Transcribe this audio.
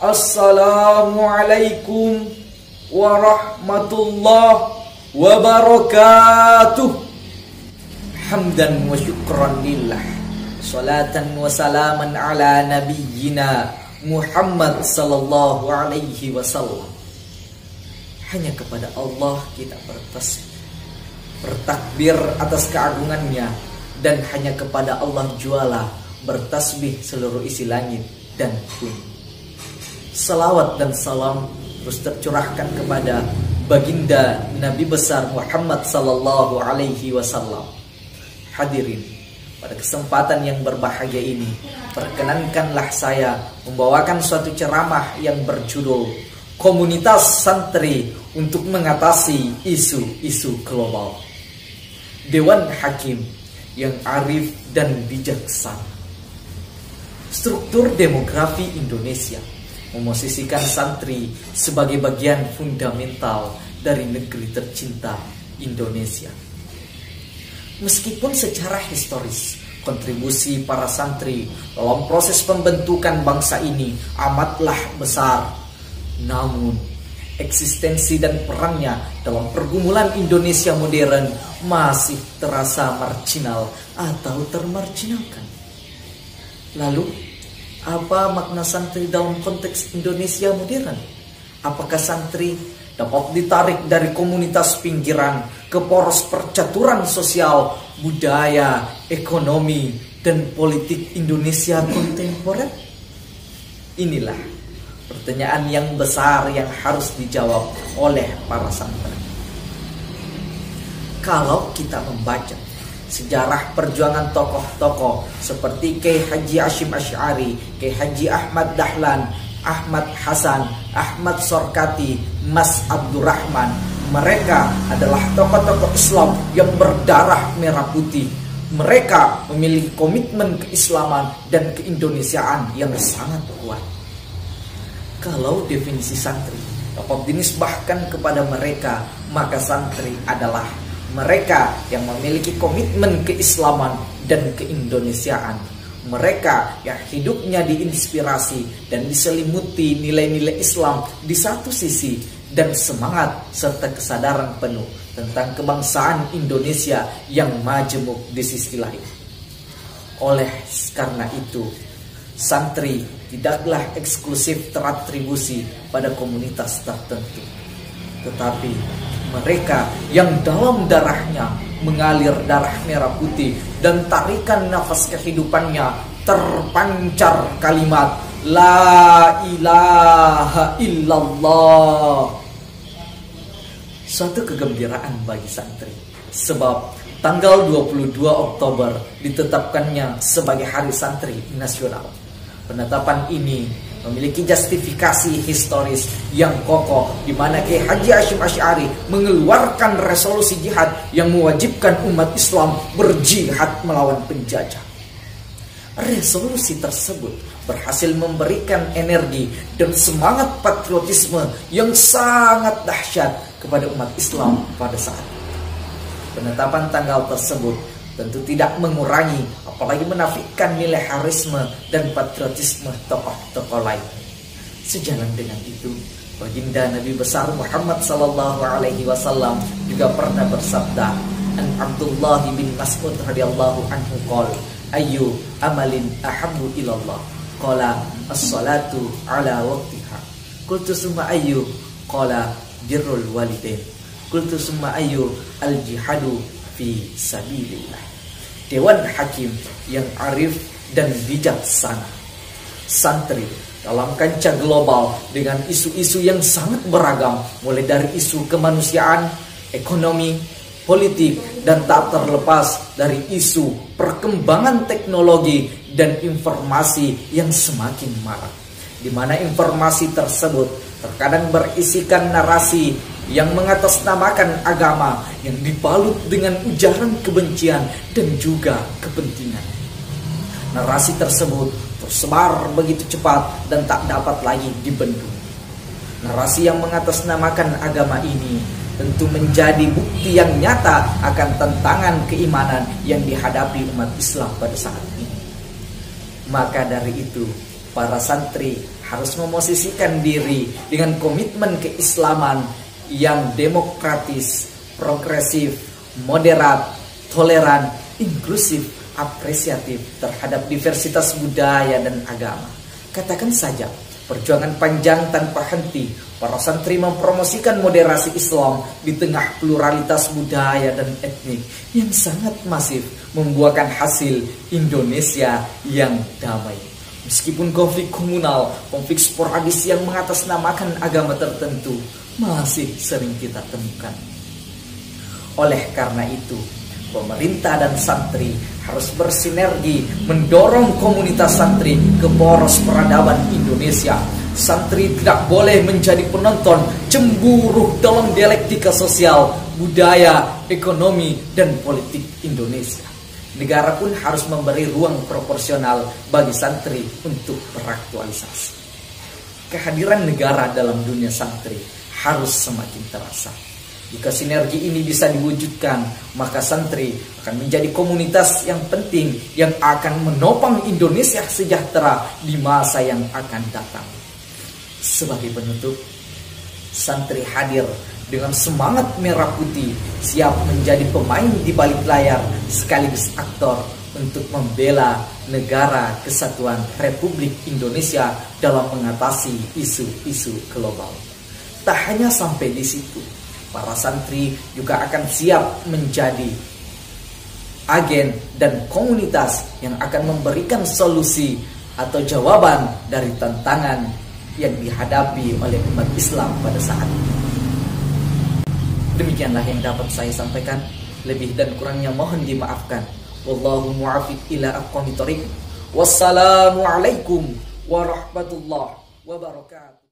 Assalamualaikum warahmatullahi wabarakatuh. Hamdan wa syukran lillah, salatan wa salaman ala nabiyyina Muhammad sallallahu alaihi wasallam. Hanya kepada Allah kita bertasbih, bertakbir atas keagungannya, dan hanya kepada Allah jualah bertasbih seluruh isi langit dan bumi. Salawat dan salam terus tercurahkan kepada baginda Nabi besar Muhammad sallallahu alaihi wasallam. Hadirin, pada kesempatan yang berbahagia ini, perkenankanlah saya membawakan suatu ceramah yang berjudul Komunitas Santri untuk Mengatasi Isu-isu Global. Dewan Hakim yang arif dan bijaksana. Struktur demografi Indonesia memosisikan santri sebagai bagian fundamental dari negeri tercinta Indonesia. Meskipun secara historis kontribusi para santri dalam proses pembentukan bangsa ini amatlah besar, namun eksistensi dan perannya dalam pergumulan Indonesia modern masih terasa marginal atau termarginalkan. Lalu, apa makna santri dalam konteks Indonesia modern? Apakah santri dapat ditarik dari komunitas pinggiran ke poros percaturan sosial, budaya, ekonomi, dan politik Indonesia kontemporer? Inilah pertanyaan yang besar yang harus dijawab oleh para santri. Kalau kita membaca sejarah perjuangan tokoh-tokoh seperti Kiai Haji Hashim Asy'ari, Kiai Haji Ahmad Dahlan, Ahmad Hasan, Ahmad Sorkati, Mas Abdurrahman, mereka adalah tokoh-tokoh Islam yang berdarah merah putih. Mereka memiliki komitmen keislaman dan keindonesiaan yang sangat kuat. Kalau definisi santri dapat dinisbahkan kepada mereka, maka santri adalah mereka yang memiliki komitmen keislaman dan keindonesiaan. Mereka yang hidupnya diinspirasi dan diselimuti nilai-nilai Islam di satu sisi, dan semangat serta kesadaran penuh tentang kebangsaan Indonesia yang majemuk di sisi lain. Oleh karena itu, santri tidaklah eksklusif teratribusi pada komunitas tertentu, tetapi mereka yang dalam darahnya mengalir darah merah putih dan tarikan nafas kehidupannya terpancar kalimat La ilaha illallah. Suatu kegembiraan bagi santri, sebab tanggal 22 Oktober ditetapkannya sebagai Hari Santri Nasional. Penetapan ini memiliki justifikasi historis yang kokoh, di mana Kiai Haji Hashim Asy'ari mengeluarkan resolusi jihad yang mewajibkan umat Islam berjihad melawan penjajah. Resolusi tersebut berhasil memberikan energi dan semangat patriotisme yang sangat dahsyat kepada umat Islam pada saat itu. Penetapan tanggal tersebut tentu tidak mengurangi, apalagi menafikan nilai heroisme dan patriotisme tokoh-tokoh lain. Sejalan dengan itu, baginda Nabi besar Muhammad sallallahu alaihi wasallam juga pernah bersabda, an Abdullah bin Mas'ud radhiyallahu anhu qala, ayyu amalin ahabbu ilallah? Qala as-salatu ala waqtiha. Qultu summa ayyu? Qala birrul walidain. Qultu summa ayyu? Al-jihadu fi sabilillah. Dewan Hakim yang arif dan bijaksana. Santri dalam kancah global dengan isu-isu yang sangat beragam, mulai dari isu kemanusiaan, ekonomi, politik, dan tak terlepas dari isu perkembangan teknologi dan informasi yang semakin marak, di mana informasi tersebut terkadang berisikan narasi yang mengatasnamakan agama yang dibalut dengan ujaran kebencian dan juga kepentingan. Narasi tersebut tersebar begitu cepat dan tak dapat lagi dibendung. Narasi yang mengatasnamakan agama ini tentu menjadi bukti yang nyata akan tantangan keimanan yang dihadapi umat Islam pada saat ini. Maka dari itu, para santri harus memosisikan diri dengan komitmen keislaman yang demokratis, progresif, moderat, toleran, inklusif, apresiatif terhadap diversitas budaya dan agama. Katakan saja, perjuangan panjang tanpa henti, para santri mempromosikan moderasi Islam di tengah pluralitas budaya dan etnik yang sangat masif, membuahkan hasil Indonesia yang damai. Meskipun konflik komunal, konflik sporadis yang mengatasnamakan agama tertentu masih sering kita temukan. Oleh karena itu, pemerintah dan santri harus bersinergi mendorong komunitas santri ke poros peradaban Indonesia. Santri tidak boleh menjadi penonton cemburu dalam dialektika sosial, budaya, ekonomi, dan politik Indonesia. Negara pun harus memberi ruang proporsional bagi santri untuk beraktualisasi. Kehadiran negara dalam dunia santri harus semakin terasa. Jika sinergi ini bisa diwujudkan, maka santri akan menjadi komunitas yang penting yang akan menopang Indonesia sejahtera di masa yang akan datang. Sebagai penutup, santri hadir dengan semangat merah putih, siap menjadi pemain di balik layar sekaligus aktor untuk membela negara kesatuan Republik Indonesia dalam mengatasi isu-isu global. Tak hanya sampai di situ, para santri juga akan siap menjadi agen dan komunitas yang akan memberikan solusi atau jawaban dari tantangan yang dihadapi oleh umat Islam pada saat ini. Demikianlah yang dapat saya sampaikan. Lebih dan kurangnya mohon dimaafkan. Wallahu muwaffiq ila aqwamit thoriq. Wassalamualaikum warahmatullahi wabarakatuh.